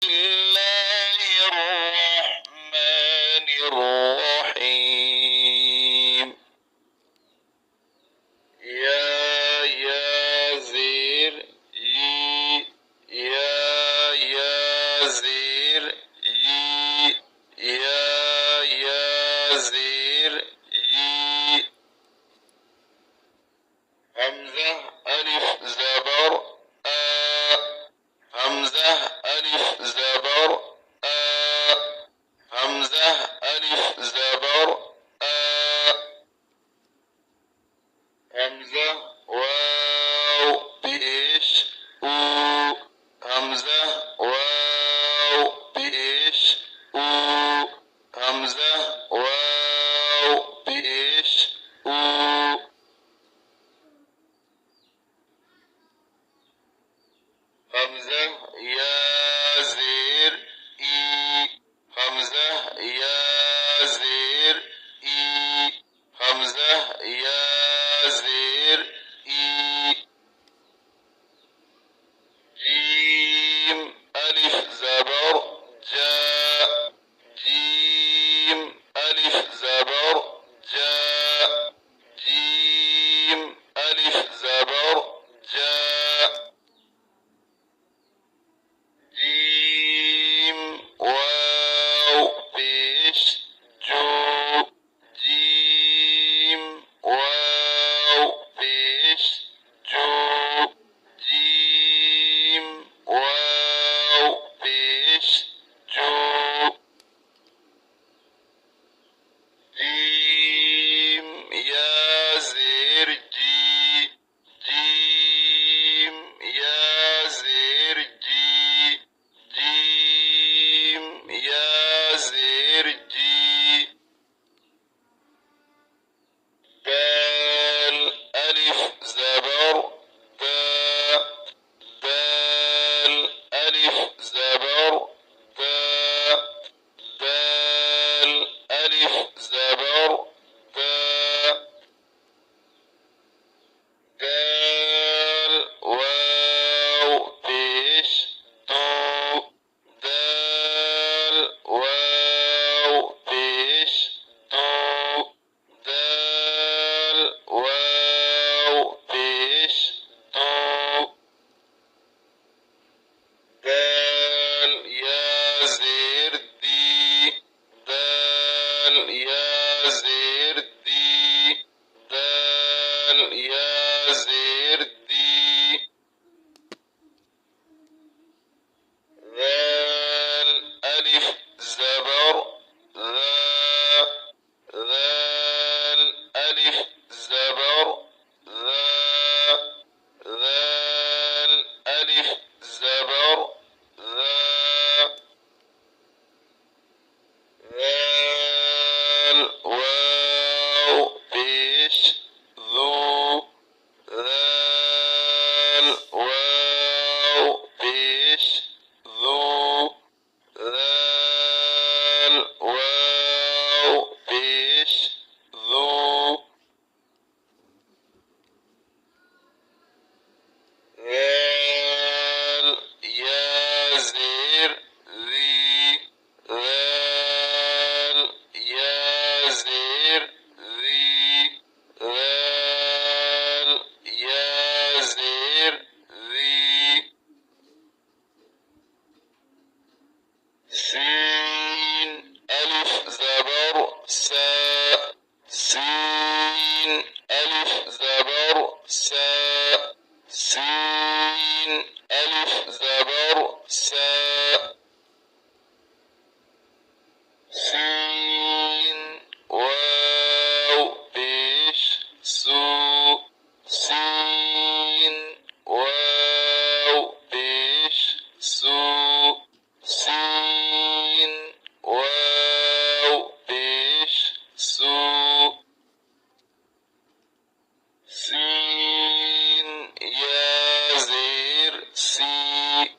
الله الرحمن الرحيم. يا زير يا زير يا زير همزة ألف زبر همزة ألف زبر همزة ألف زبر همزة واو بإيش همزة واو بإيش همزة واو بإيش همزة يا زير همزة يا زير همزة يا زير جيم ألف زبر جاء جيم ألف زبر جاء جيم ألف زبر جاء جيم واو بيش جو جيم واو بيش جو جيم واو بيش جو جيم يا زير جيم يا زير جيم يا زير دال ألف زبر دال ألف زبر دال ألف زبر دال واو بيش دال واو بيش دال واو بيش دال يا زير دال يا زير دال يا زير ذال ألف زبر ذال ألف زبر ذال ألف زبر ذال واو بيش ذو ذال واو بيش ذو ذال واو بيش ذو ذال يا زير ذال يا زير ذال يا زير سين ألف زبر ساء سين ألف زبر ساء سين ألف زبر ساء سين واو بيش سو سين واو بيش سو سين واو بيش سو سين يا زير سين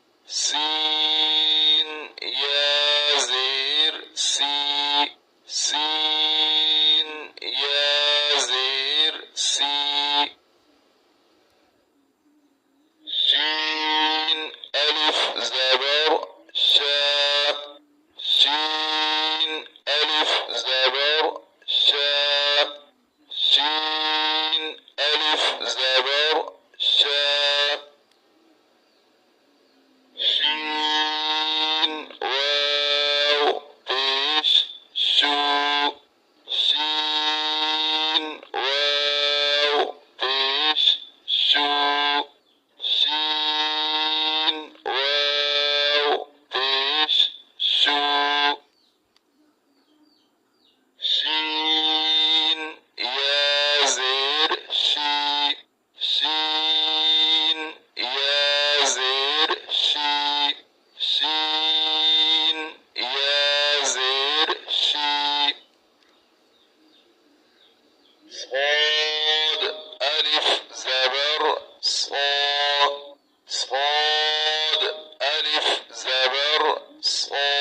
صاد